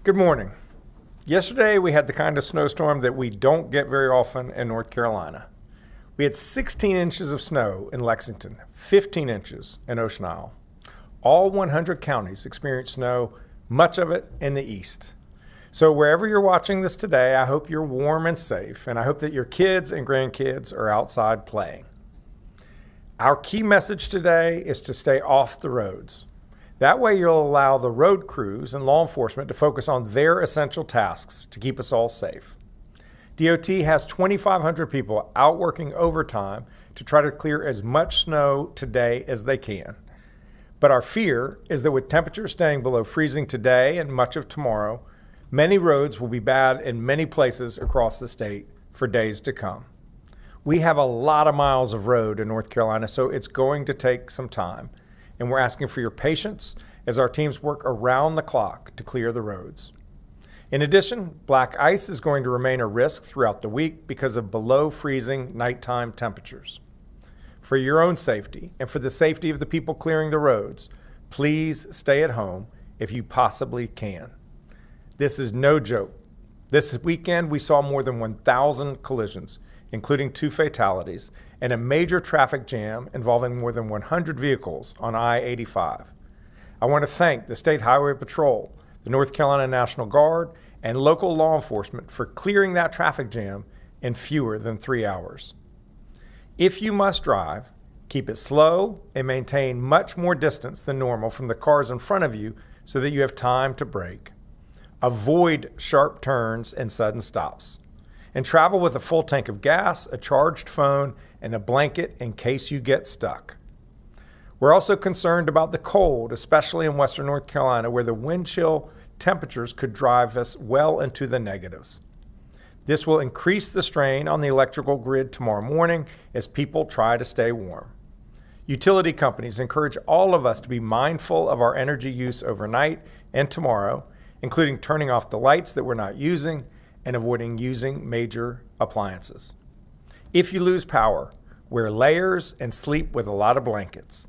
Good morning. Yesterday we had the kind of snowstorm that we don't get very often in North Carolina. We had 16 inches of snow in Lexington, 15 inches in Ocean Isle. All 100 counties experienced snow, much of it in the east. So wherever you're watching this today, I hope you're warm and safe, and I hope that your kids and grandkids are outside playing. Our key message today is to stay off the roads. That way you'll allow the road crews and law enforcement to focus on their essential tasks to keep us all safe. DOT has 2,500 people out working overtime to try to clear as much snow today as they can. But our fear is that with temperatures staying below freezing today and much of tomorrow, many roads will be bad in many places across the state for days to come. We have a lot of miles of road in North Carolina, so it's going to take some time. And we're asking for your patience as our teams work around the clock to clear the roads. In addition, black ice is going to remain a risk throughout the week because of below freezing nighttime temperatures. For your own safety and for the safety of the people clearing the roads, please stay at home if you possibly can. This is no joke. This weekend we saw more than 1,000 collisions, including 2 fatalities, and a major traffic jam involving more than 100 vehicles on I-85. I want to thank the State Highway Patrol, the North Carolina National Guard, and local law enforcement for clearing that traffic jam in fewer than 3 hours. If you must drive, keep it slow and maintain much more distance than normal from the cars in front of you so that you have time to brake. Avoid sharp turns and sudden stops. And travel with a full tank of gas, a charged phone, and a blanket in case you get stuck. We're also concerned about the cold, especially in western North Carolina, where the wind chill temperatures could drive us well into the negatives. This will increase the strain on the electrical grid tomorrow morning as people try to stay warm. Utility companies encourage all of us to be mindful of our energy use overnight and tomorrow, including turning off the lights that we're not using and avoiding using major appliances. If you lose power, wear layers and sleep with a lot of blankets.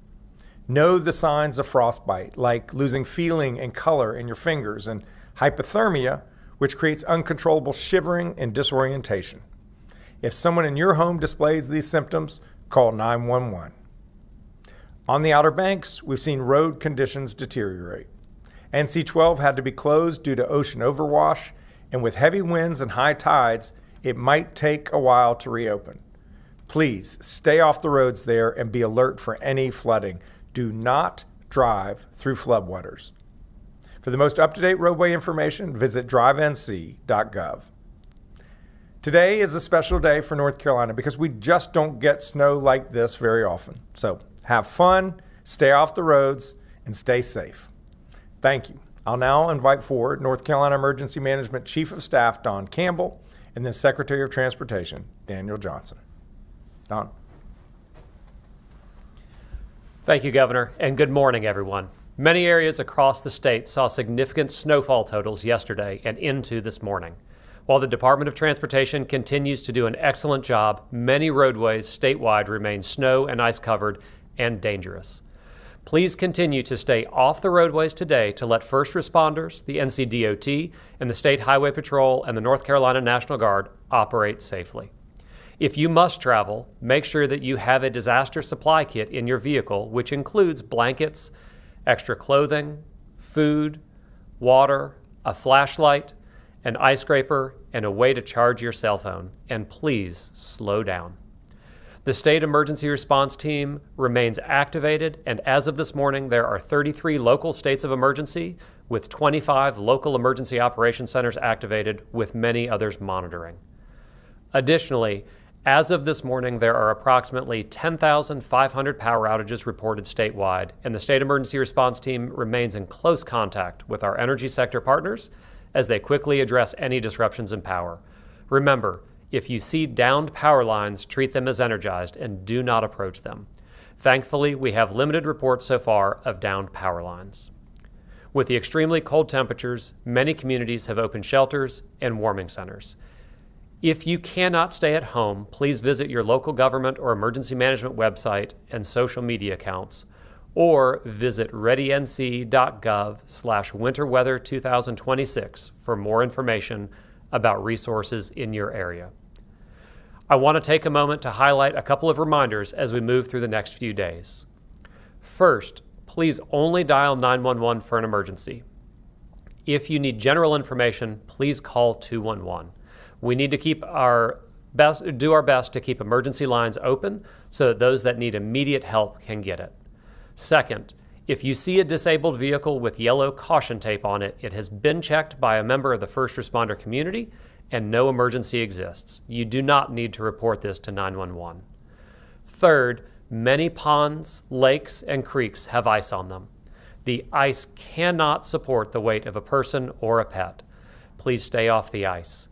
Know the signs of frostbite, like losing feeling and color in your fingers, and hypothermia, which creates uncontrollable shivering and disorientation. If someone in your home displays these symptoms, call 911. On the Outer Banks, we've seen road conditions deteriorate. NC-12 had to be closed due to ocean overwash, and with heavy winds and high tides, it might take a while to reopen. Please stay off the roads there and be alert for any flooding. Do not drive through floodwaters. For the most up-to-date roadway information, visit drivenc.gov. Today is a special day for North Carolina because we just don't get snow like this very often. So have fun, stay off the roads, and stay safe. Thank you. I'll now invite forward North Carolina Emergency Management Chief of Staff Don Campbell and then Secretary of Transportation Daniel Johnson. Don. Thank you, Governor, and good morning, everyone. Many areas across the state saw significant snowfall totals yesterday and into this morning. While the Department of Transportation continues to do an excellent job, many roadways statewide remain snow and ice covered and dangerous. Please continue to stay off the roadways today to let first responders, the NCDOT, and the State Highway Patrol and the North Carolina National Guard operate safely. If you must travel, make sure that you have a disaster supply kit in your vehicle, which includes blankets, extra clothing, food, water, a flashlight, an ice scraper, and a way to charge your cell phone. And please slow down. The State Emergency Response Team remains activated, and as of this morning, there are 33 local states of emergency, with 25 local emergency operation centers activated, with many others monitoring. Additionally, as of this morning, there are approximately 10,500 power outages reported statewide, and the State Emergency Response Team remains in close contact with our energy sector partners as they quickly address any disruptions in power. Remember, if you see downed power lines, treat them as energized and do not approach them. Thankfully, we have limited reports so far of downed power lines. With the extremely cold temperatures, many communities have opened shelters and warming centers. If you cannot stay at home, please visit your local government or emergency management website and social media accounts, or visit readync.gov/winterweather2026 for more information about resources in your area. I want to take a moment to highlight a couple of reminders as we move through the next few days. First, please only dial 911 for an emergency. If you need general information, please call 211. We need to do our best to keep emergency lines open so that those that need immediate help can get it. Second, if you see a disabled vehicle with yellow caution tape on it, it has been checked by a member of the first responder community and no emergency exists. You do not need to report this to 911. Third, many ponds, lakes, and creeks have ice on them. The ice cannot support the weight of a person or a pet. Please stay off the ice.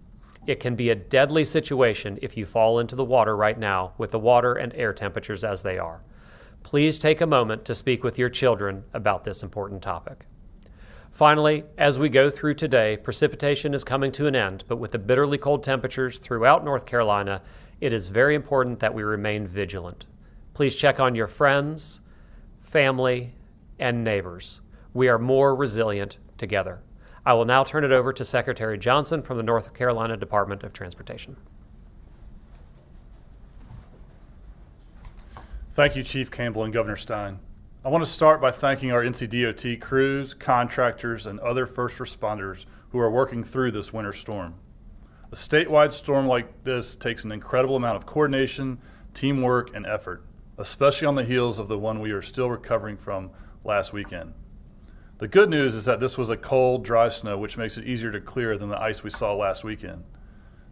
It can be a deadly situation if you fall into the water right now with the water and air temperatures as they are. Please take a moment to speak with your children about this important topic. Finally, as we go through today, precipitation is coming to an end, but with the bitterly cold temperatures throughout North Carolina, it is very important that we remain vigilant. Please check on your friends, family, and neighbors. We are more resilient together. I will now turn it over to Secretary Johnson from the North Carolina Department of Transportation. Thank you, Chief Campbell and Governor Stein. I want to start by thanking our NCDOT crews, contractors, and other first responders who are working through this winter storm. A statewide storm like this takes an incredible amount of coordination, teamwork, and effort, especially on the heels of the one we are still recovering from last weekend. The good news is that this was a cold, dry snow, which makes it easier to clear than the ice we saw last weekend.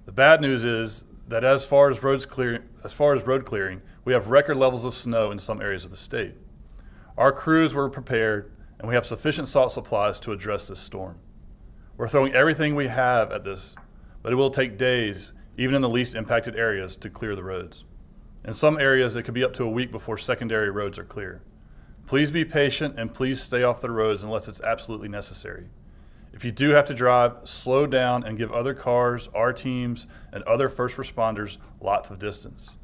The bad news is that as far as road clearing, we have record levels of snow in some areas of the state. Our crews were prepared, and we have sufficient salt supplies to address this storm. We're throwing everything we have at this, but it will take days, even in the least impacted areas, to clear the roads. In some areas, it could be up to a week before secondary roads are clear. Please be patient and please stay off the roads unless it's absolutely necessary. If you do have to drive, slow down and give other cars, our teams, and other first responders lots of distance.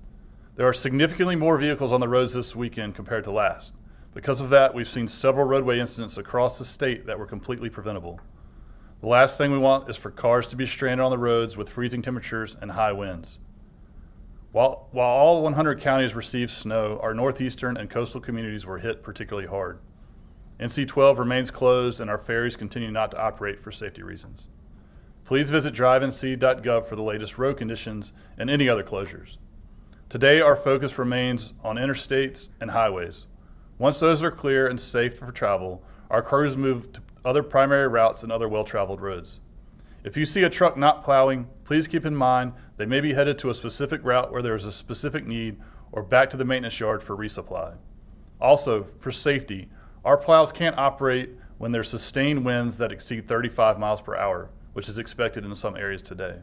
There are significantly more vehicles on the roads this weekend compared to last. Because of that, we've seen several roadway incidents across the state that were completely preventable. The last thing we want is for cars to be stranded on the roads with freezing temperatures and high winds. While all 100 counties received snow, our northeastern and coastal communities were hit particularly hard. NC 12 remains closed and our ferries continue not to operate for safety reasons. Please visit drivenc.gov for the latest road conditions and any other closures. Today, our focus remains on interstates and highways. Once those are clear and safe for travel, our crews move to other primary routes and other well-traveled roads. If you see a truck not plowing, please keep in mind they may be headed to a specific route where there is a specific need or back to the maintenance yard for resupply. Also, for safety, our plows can't operate when there's sustained winds that exceed 35 miles per hour, which is expected in some areas today.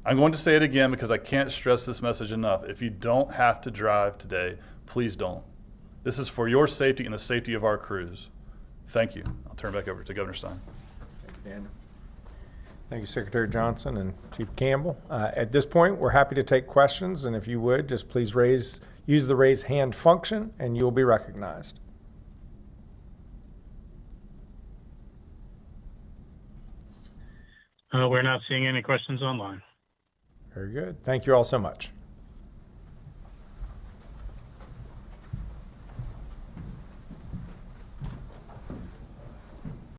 I'm going to say it again because I can't stress this message enough. If you don't have to drive today, please don't. This is for your safety and the safety of our crews. Thank you. I'll turn it back over to Governor Stein. Thank you, Daniel. Thank you, Secretary Johnson and Chief Campbell. At this point, we're happy to take questions, and if you would, just please use the raise hand function, and you'll be recognized. We're not seeing any questions online. Very good. Thank you all so much.